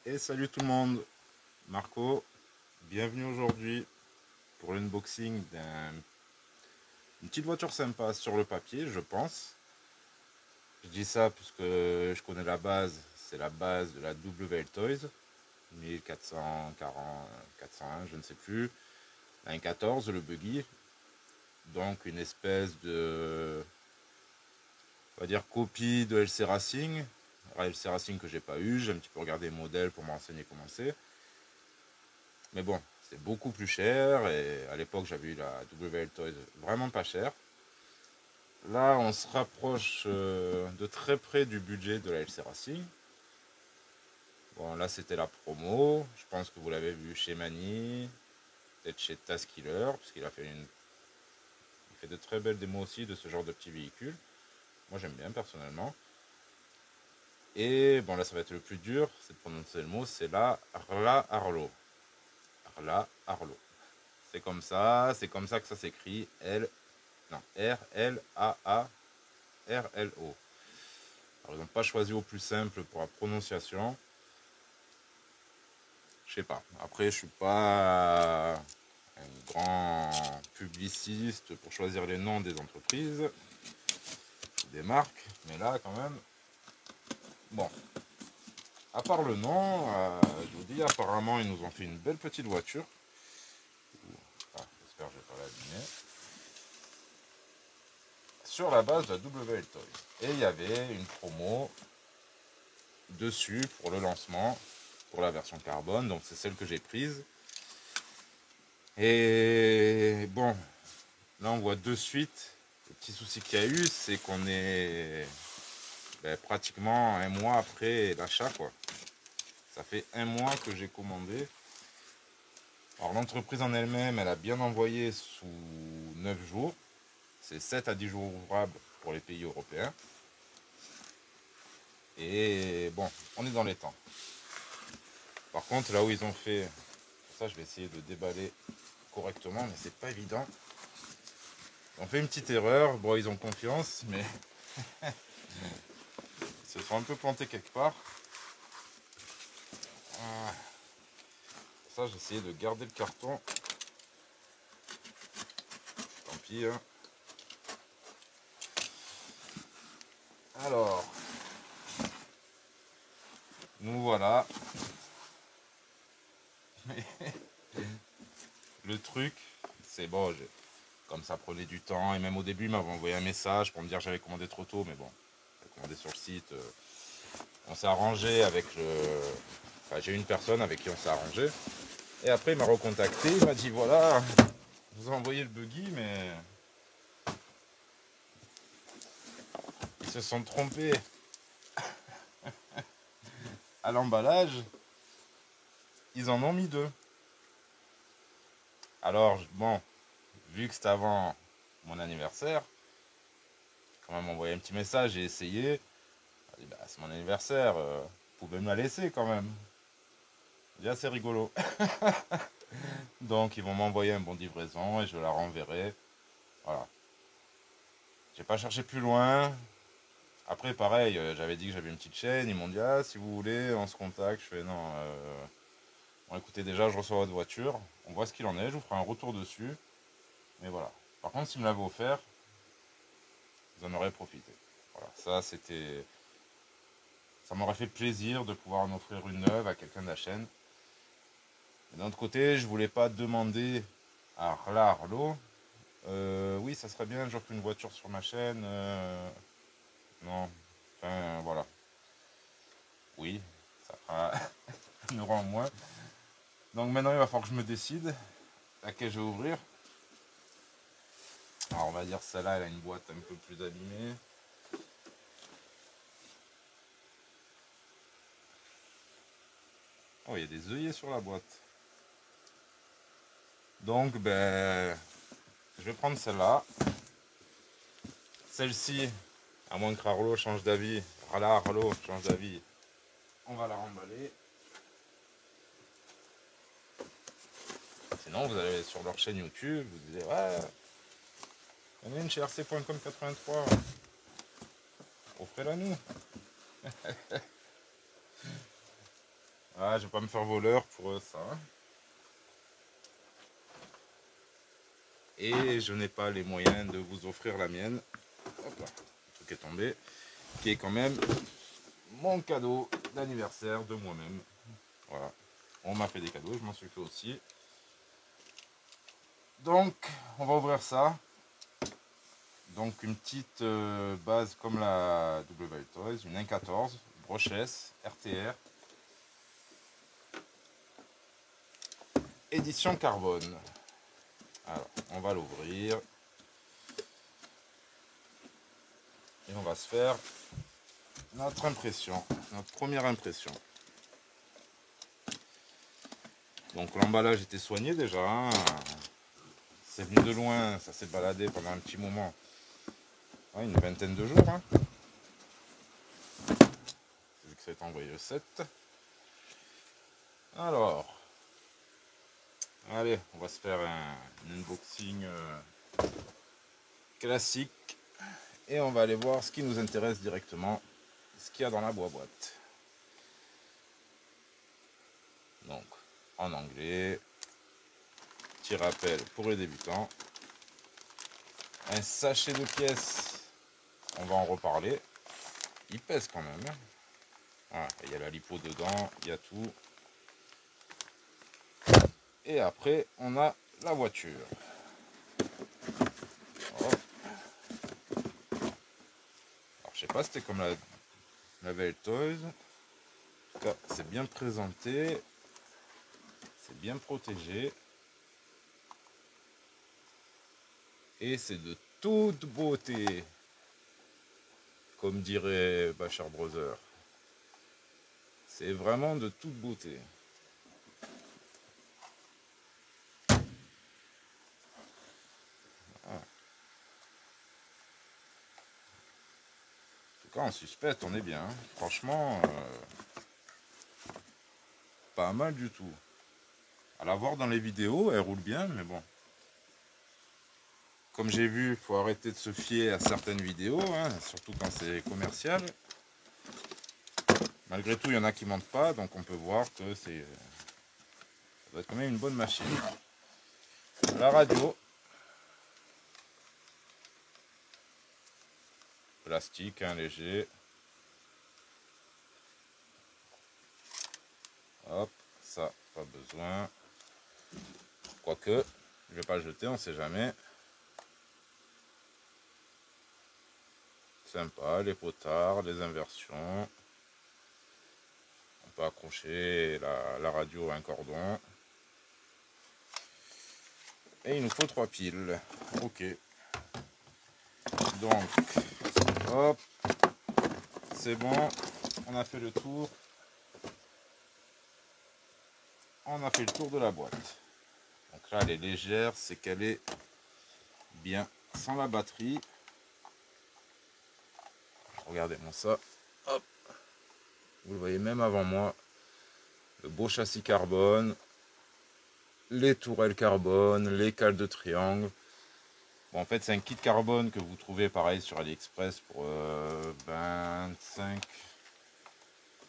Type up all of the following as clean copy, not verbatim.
Et salut tout le monde, Marco, bienvenue aujourd'hui pour l'unboxing d'une petite voiture sympa sur le papier, je pense. Je dis ça puisque je connais la base, c'est la base de la WL Toys, 1440, 401, je ne sais plus, un 14, le buggy, donc une espèce de, on va dire, copie de LC Racing. Alors, LC Racing que j'ai pas eu, j'ai un petit peu regardé les modèles pour me renseigner comment c'est. Mais bon, c'est beaucoup plus cher et à l'époque j'avais eu la WL Toys vraiment pas cher. Là, on se rapproche de très près du budget de la LC Racing. Bon, là c'était la promo. Je pense que vous l'avez vu chez Mani, peut-être chez Taskiller, parce qu'il a fait il fait de très belles démos aussi de ce genre de petits véhicules. Moi j'aime bien personnellement. Et bon, là ça va être le plus dur, c'est de prononcer le mot, c'est la Rla Arlo. Rla Arlo. C'est comme ça que ça s'écrit. Non, R-L-A-A-R-L-O. Alors, ils n'ont pas choisi au plus simple pour la prononciation. Je sais pas. Après, je suis pas un grand publiciste pour choisir les noms des entreprises, des marques, mais là, quand même. Bon, à part le nom, je vous dis, apparemment, ils nous ont fait une belle petite voiture. J'espère que je vais pas l'abîmer. Sur la base de la WL Toys. Et il y avait une promo dessus pour le lancement, pour la version carbone, donc c'est celle que j'ai prise. Et bon, là on voit de suite, le petit souci qu'il y a eu, c'est qu'on est pratiquement un mois après l'achat, quoi. Ça fait un mois que j'ai commandé. Alors l'entreprise en elle-même, elle a bien envoyé sous 9 jours. C'est 7 à 10 jours ouvrables pour les pays européens. Et bon, on est dans les temps. Par contre, là où ils ont fait, ça je vais essayer de déballer correctement, mais c'est pas évident. Ils ont fait une petite erreur, bon ils ont confiance, mais ils se sont un peu plantés quelque part. Ça j'ai essayé de garder le carton. Tant pis. Hein. Alors, nous voilà. Le truc, c'est bon, comme ça prenait du temps, et même au début, il m'avait envoyé un message pour me dire que j'avais commandé trop tôt, mais bon, j'ai commandé sur le site. On s'est arrangé avec le. Enfin, j'ai une personne avec qui on s'est arrangé. Et après, il m'a recontacté, il m'a dit voilà, je vous ai envoyé le buggy, mais. Ils se sont trompés à l'emballage. Ils en ont mis deux. Alors, bon, vu que c'était avant mon anniversaire, quand même envoyé un petit message, j'ai essayé. Dit, bah, c'est mon anniversaire, vous pouvez me la laisser quand même. Déjà c'est rigolo. Donc ils vont m'envoyer un bon de livraison et je la renverrai. Voilà. J'ai pas cherché plus loin. Après pareil, j'avais dit que j'avais une petite chaîne, ils m'ont dit ah si vous voulez on se contacte. Je fais non. Bon écoutez déjà je reçois votre voiture, on voit ce qu'il en est, je vous ferai un retour dessus. Mais voilà. Par contre s'ils me l'avaient offert, vous en auraient profité. Voilà, ça c'était. Ça m'aurait fait plaisir de pouvoir en offrir une neuve à quelqu'un de la chaîne. D'un autre côté, je voulais pas demander à Arlo. Oui, ça serait bien, j'offre une voiture sur ma chaîne. Non. Enfin, voilà. Oui, ça fera un euro en moins. Donc maintenant, il va falloir que je me décide laquelle je vais ouvrir. Alors, on va dire celle-là, elle a une boîte un peu plus abîmée. Oh, il y a des œillets sur la boîte. Donc, ben, je vais prendre celle-là. Celle-ci, à moins que Arlo change d'avis, Arlo change d'avis, on va la remballer. Sinon, vous allez sur leur chaîne YouTube, vous disiez ouais, on est une chez rc.com 83, offrez-la nous. Ouais, Ah, je vais pas me faire voleur pour ça. Et je n'ai pas les moyens de vous offrir la mienne. Hop là, le truc est tombé. Qui est quand même mon cadeau d'anniversaire de moi-même. Voilà. On m'a fait des cadeaux, je m'en suis fait aussi. Donc, on va ouvrir ça. Donc, une petite base comme la W Toys, une 1.14, brochesse, RTR. Édition carbone. Alors, on va l'ouvrir. Et on va se faire notre impression, notre première impression. Donc l'emballage était soigné déjà. Hein. C'est venu de loin, ça s'est baladé pendant un petit moment. Ouais, une vingtaine de jours. Hein. Vu que ça a été envoyé le 7. Alors, allez, on va se faire un unboxing classique. Et on va aller voir ce qui nous intéresse directement, ce qu'il y a dans la boîte. Donc, en anglais, petit rappel pour les débutants. Un sachet de pièces, on va en reparler. Il pèse quand même. Voilà, il y a la lipo dedans, il y a tout. Et après, on a la voiture. Hop. Alors, je sais pas, c'était comme la Belle Toys. En tout cas, c'est bien présenté. C'est bien protégé. Et c'est de toute beauté. Comme dirait Bachar Brother. C'est vraiment de toute beauté. Voilà. En tout cas, en suspect, on est bien. Hein. Franchement, pas mal du tout. À la voir dans les vidéos, elle roule bien, mais bon. Comme j'ai vu, il faut arrêter de se fier à certaines vidéos, hein, surtout quand c'est commercial. Malgré tout, il y en a qui ne mentent pas, donc on peut voir que ça doit être quand même une bonne machine. La radio. Plastique, hein, léger. Hop, ça, pas besoin. Quoique, je vais pas le jeter, on ne sait jamais. Sympa, les potards, les inversions. On peut accrocher la radio à un cordon. Et il nous faut 3 piles. Ok. Donc, hop, c'est bon. On a fait le tour. On a fait le tour de la boîte. Donc là, elle est légère, c'est qu'elle est bien sans la batterie. Regardez-moi ça. Hop. Vous le voyez même avant moi. Le beau châssis carbone. Les tourelles carbone, les cales de triangle. Bon, en fait, c'est un kit carbone que vous trouvez pareil sur AliExpress pour 25.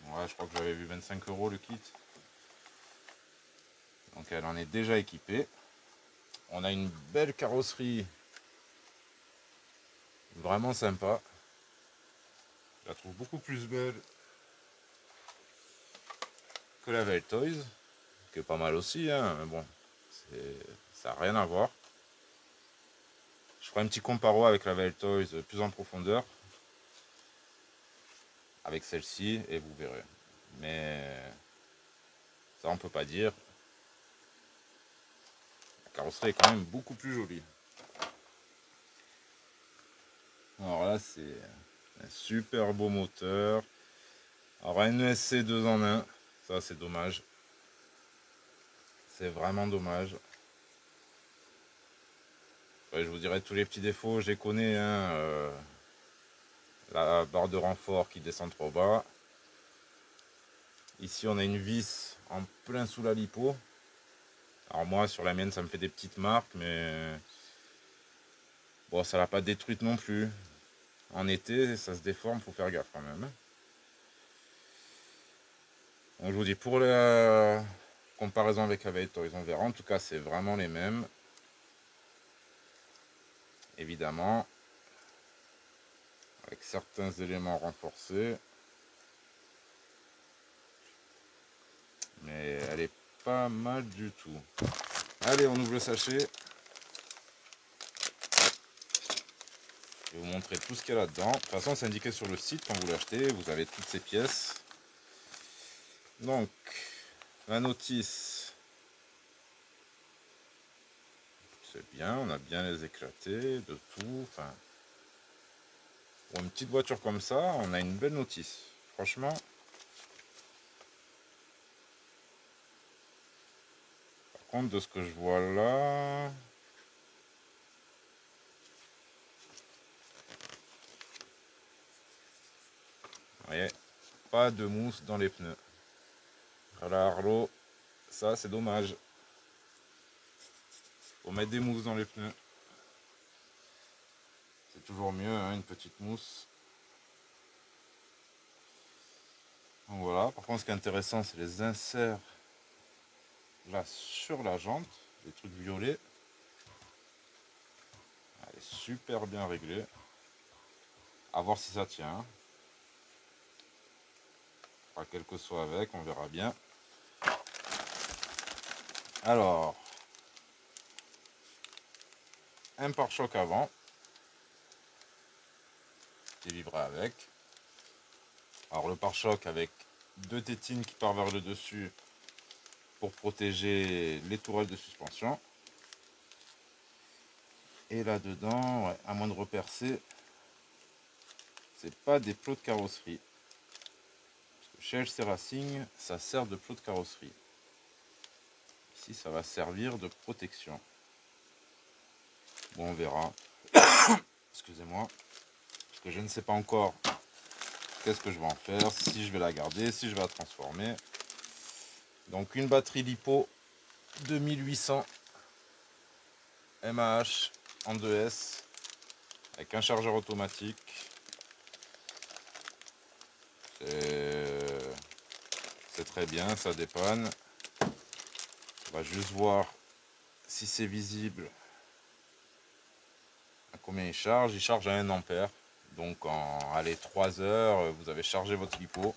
Ouais, je crois que j'avais vu 25 € le kit. Donc elle en est déjà équipée. On a une belle carrosserie. Vraiment sympa. Je la trouve beaucoup plus belle que la Belle Toys. Qui est pas mal aussi, hein. Mais bon, ça n'a rien à voir. Je ferai un petit comparo avec la Belle Toys plus en profondeur. Avec celle-ci et vous verrez. Mais ça on peut pas dire. La carrosserie est quand même beaucoup plus jolie. Alors là c'est un super beau moteur. Alors un ESC 2 en 1, ça c'est dommage. C'est vraiment dommage. Ouais, je vous dirais tous les petits défauts, je les connais. Hein, la barre de renfort qui descend trop bas. Ici on a une vis en plein sous la lipo. Alors moi sur la mienne ça me fait des petites marques, mais bon ça l'a pas détruite non plus. En été ça se déforme, faut faire gaffe quand même. Donc je vous dis, pour la comparaison avec la Avate Horizon Vera, en tout cas c'est vraiment les mêmes. Évidemment, avec certains éléments renforcés. Mais elle est pas mal du tout. Allez, on ouvre le sachet. Je vais vous montrer tout ce qu'il y a là-dedans. De toute façon, c'est indiqué sur le site quand vous l'achetez. Vous avez toutes ces pièces. Donc, la notice. C'est bien, on a bien les éclatés, de tout. Enfin, pour une petite voiture comme ça, on a une belle notice. Franchement. Par contre, de ce que je vois là... Vous voyez, pas de mousse dans les pneus. Alors, Arlo, ça c'est dommage. Faut mettre des mousses dans les pneus. C'est toujours mieux, hein, une petite mousse. Donc voilà, par contre ce qui est intéressant c'est les inserts là sur la jante, les trucs violets. Elle est super bien réglée. À voir si ça tient. On fera quelque soit avec, on verra bien. Alors, un pare-choc avant, qui vivra avec. Alors le pare-choc avec deux tétines qui partent vers le dessus pour protéger les tourelles de suspension. Et là-dedans, ouais, à moins de repercer, c'est pas des plots de carrosserie. Parce que chez LC Racing, ça sert de plot de carrosserie. Ici, ça va servir de protection. Bon, on verra. Excusez-moi. Parce que je ne sais pas encore qu'est-ce que je vais en faire, si je vais la garder, si je vais la transformer. Donc, une batterie LiPo 2800 mAh en 2S avec un chargeur automatique. C'est très bien, ça dépanne. On va juste voir si c'est visible à combien il charge. Il charge à 1 ampère. Donc en 3 heures, vous avez chargé votre LiPo.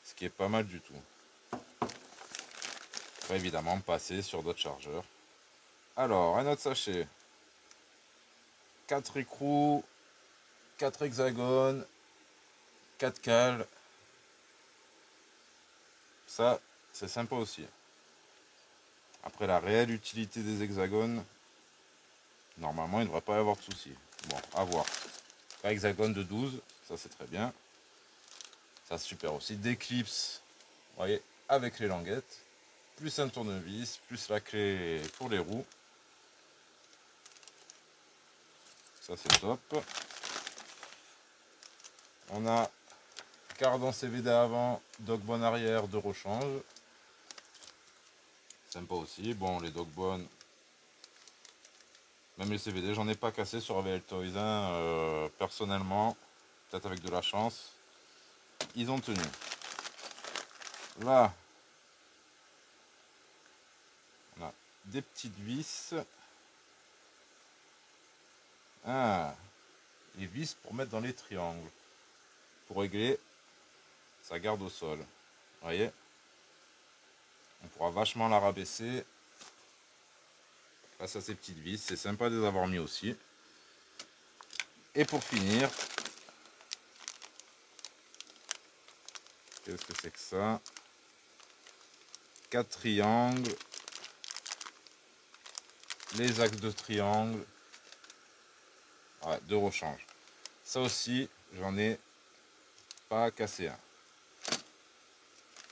Ce qui est pas mal du tout. On va évidemment passer sur d'autres chargeurs. Alors, un autre sachet. 4 écrous, 4 hexagones, 4 cales. Ça, c'est sympa aussi. Après la réelle utilité des hexagones, normalement il ne devrait pas y avoir de soucis. Bon, à voir. Un hexagone de 12, ça c'est très bien. Ça c'est super aussi. Des clips, vous voyez, avec les languettes. Plus un tournevis, plus la clé pour les roues. Ça c'est top. On a cardan CVD avant, Dogbone arrière de rechange. Sympa aussi. Bon, les Dogbone, même les CVD, j'en ai pas cassé sur AVL Toys 1 personnellement. Peut-être avec de la chance. Ils ont tenu. Là, on a des petites vis. Ah, les vis pour mettre dans les triangles. Pour régler sa garde au sol. Vous voyez, on pourra vachement la rabaisser grâce à ces petites vis. C'est sympa de les avoir mis aussi. Et pour finir, qu'est-ce que c'est que ça? 4 triangles. Les axes de triangle. Ouais, de rechange. Ça aussi, j'en ai pas cassé un.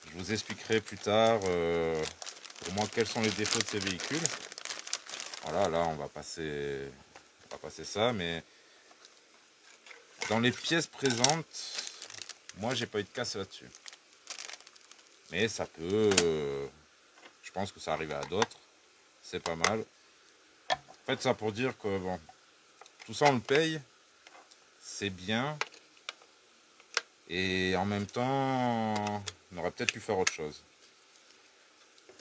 Je vous expliquerai plus tard pour moi quels sont les défauts de ces véhicules. Voilà, là on va passer ça, mais dans les pièces présentes, moi j'ai pas eu de casse là-dessus. Mais ça peut, je pense que ça arrive à d'autres, c'est pas mal. En fait, ça pour dire que bon, tout ça on le paye, c'est bien. Et en même temps, aurait peut-être pu faire autre chose.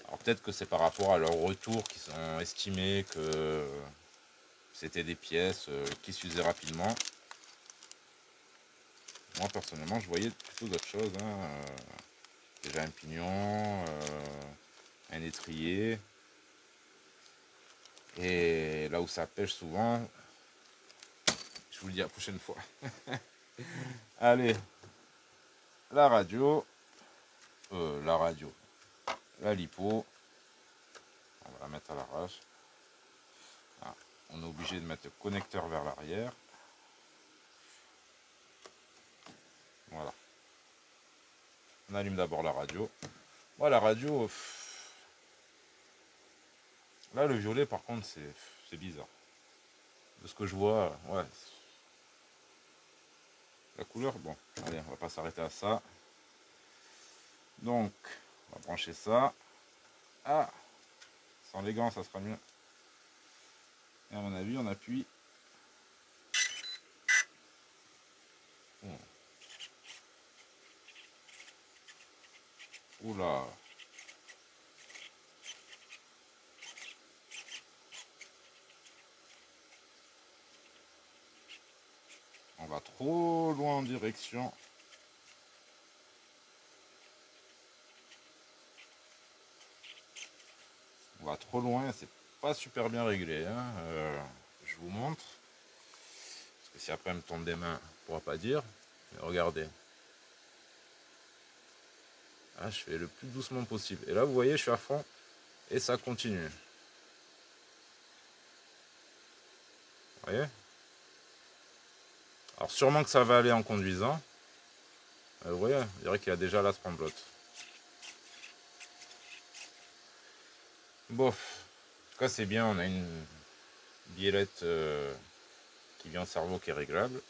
Alors peut-être que c'est par rapport à leurs retours qui sont estimés que c'était des pièces qui s'usaient rapidement. Moi personnellement je voyais plutôt d'autres choses. Hein. Déjà un pignon, un étrier. Et là où ça pêche souvent, je vous le dis la prochaine fois. Allez, la radio, la lipo, on va la mettre à l'arrache. Ah, on est obligé de mettre le connecteur vers l'arrière. Voilà. On allume d'abord la radio. Voilà, la radio, là le violet par contre c'est bizarre. De ce que je vois, ouais. La couleur, bon, allez, on va pas s'arrêter à ça. Donc, on va brancher ça. Ah, sans les gants, ça sera mieux. Et à mon avis, on appuie. Oula. On va trop loin en direction. On va trop loin, c'est pas super bien réglé. Hein. Je vous montre. Parce que si après elle me tombe des mains, on pourra pas dire. Mais regardez. Ah, je fais le plus doucement possible. Et là, vous voyez, je suis à fond. Et ça continue. Vous voyez? Alors sûrement que ça va aller en conduisant. Vous voyez, je dirais qu'il y a déjà la tremblote. Bof. En tout cas, c'est bien, on a une biellette qui vient au cerveau qui est réglable.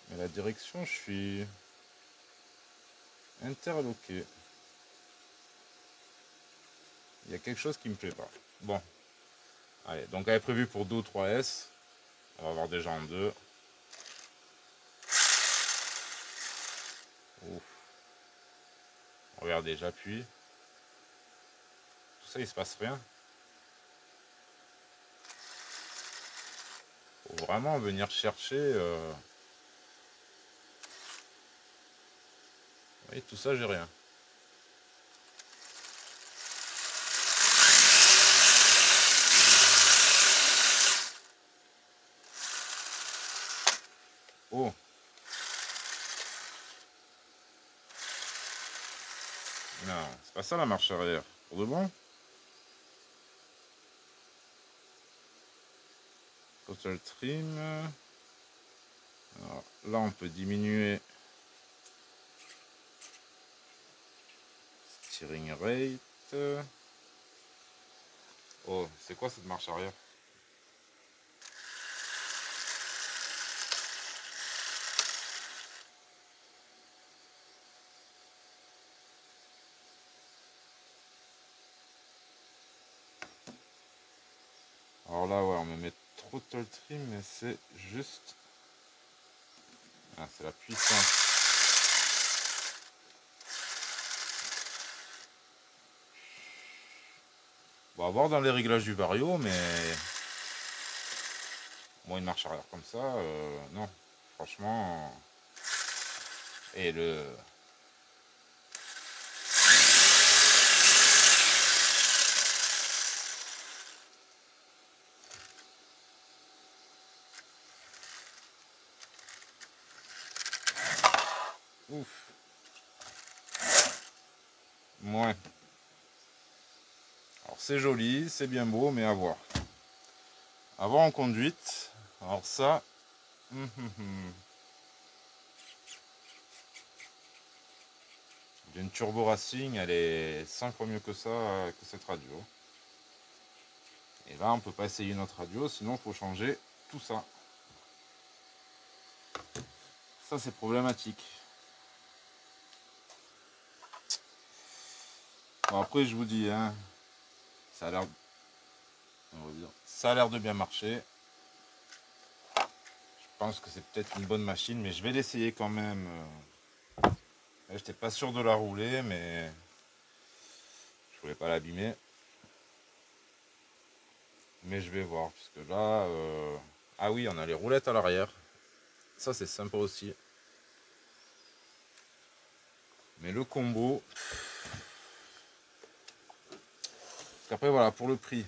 Mais la direction, je suis interloqué. Il y a quelque chose qui me plaît pas. Bon. Allez, donc elle est prévue pour 2 ou 3 S. On va voir déjà en 2. Ouf. Regardez, j'appuie. Tout ça, il se passe rien. Faut vraiment venir chercher. Vous voyez, tout ça, j'ai rien. Oh. Non, c'est pas ça la marche arrière. Pour de bon. Total trim. Alors, là, on peut diminuer. Steering rate. Oh, c'est quoi cette marche arrière? Alors là, ouais, on me met throttle trim, mais c'est juste... Ah, c'est la puissance. On va voir dans les réglages du Vario, mais... Bon, une marche arrière comme ça, non. Franchement... Et le... Ouf. Ouais. Alors c'est joli, c'est bien beau, mais à voir. À voir en conduite. Alors ça... J'ai une Turbo Racing, elle est 100 fois mieux que ça, que cette radio. Et là, on peut pas essayer notre radio, sinon il faut changer tout ça. Ça, c'est problématique. Bon, après, je vous dis, hein, ça a l'air... Ça a l'air de bien marcher. Je pense que c'est peut-être une bonne machine, mais je vais l'essayer quand même. Là, j'étais pas sûr de la rouler, mais je voulais pas l'abîmer. Mais je vais voir, puisque là... Ah oui, on a les roulettes à l'arrière. Ça, c'est sympa aussi. Mais le combo... Parce qu'après, voilà, pour le prix,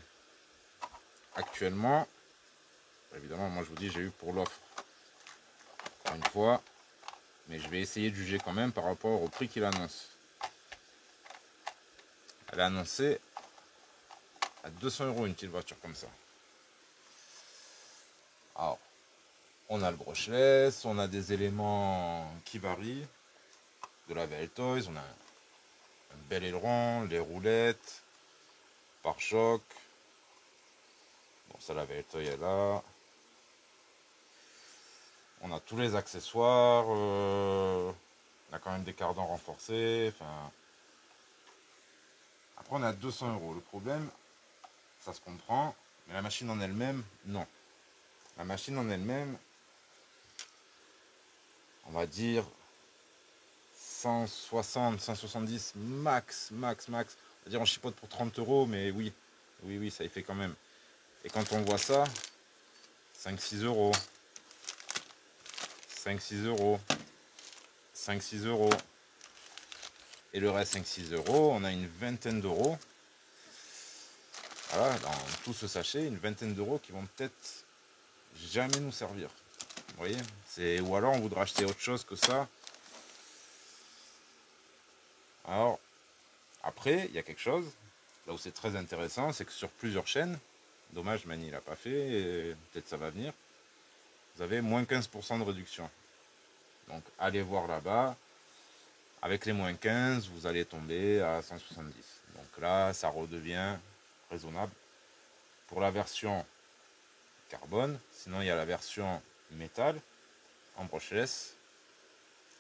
actuellement, évidemment, moi je vous dis, j'ai eu pour l'offre, encore une fois, mais je vais essayer de juger quand même par rapport au prix qu'il annonce. Elle a annoncé à 200 € une petite voiture comme ça. Alors, on a le brushless, on a des éléments qui varient, de la Belle Toys, on a un bel aileron, les roulettes, pare-choc. Bon, ça, la Belle Toy est là. On a tous les accessoires, on a quand même des cardans renforcés. Enfin, après, on a 200 €. Le problème, ça se comprend, mais la machine en elle-même, non. La machine en elle-même, on va dire 160, 170 max, max, max. On va dire on chipote pour 30 €, mais oui, oui, oui, ça y fait quand même. Et quand on voit ça, 5-6 €, 5-6 €, 5-6 €, et le reste 5-6 €, on a une vingtaine d'euros. Voilà, dans tout ce sachet, une vingtaine d'euros qui vont peut-être jamais nous servir. Vous voyez, ou alors on voudra acheter autre chose que ça. Alors, après, il y a quelque chose, là où c'est très intéressant, c'est que sur plusieurs chaînes, dommage Mani l'a pas fait, peut-être ça va venir, vous avez moins 15% de réduction. Donc allez voir là-bas, avec les moins 15, vous allez tomber à 170. Donc là, ça redevient raisonnable. Pour la version carbone, sinon il y a la version métal, en brushless.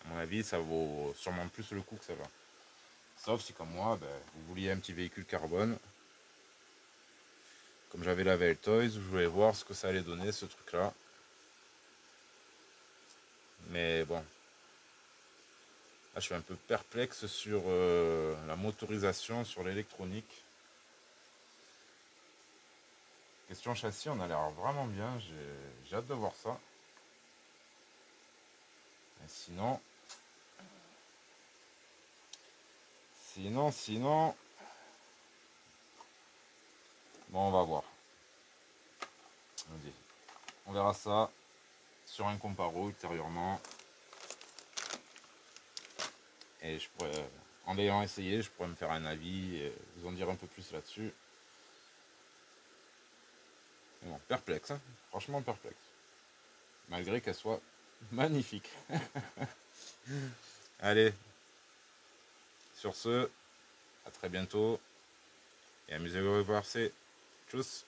À mon avis, ça vaut sûrement plus le coup que ça va. Sauf si comme moi, ben, vous vouliez un petit véhicule carbone. Comme j'avais la Belle Toys, je voulais voir ce que ça allait donner ce truc là. Mais bon, là je suis un peu perplexe sur la motorisation, sur l'électronique. Question châssis, on a l'air vraiment bien, j'ai hâte de voir ça. Et sinon, bon on va voir. On verra ça sur un comparo ultérieurement. Et je pourrais, en l'ayant essayé, je pourrais me faire un avis et vous en dire un peu plus là-dessus. Mais bon, perplexe, hein, franchement perplexe. Malgré qu'elle soit magnifique. Allez, sur ce, à très bientôt et amusez-vous à voir. Tchuss.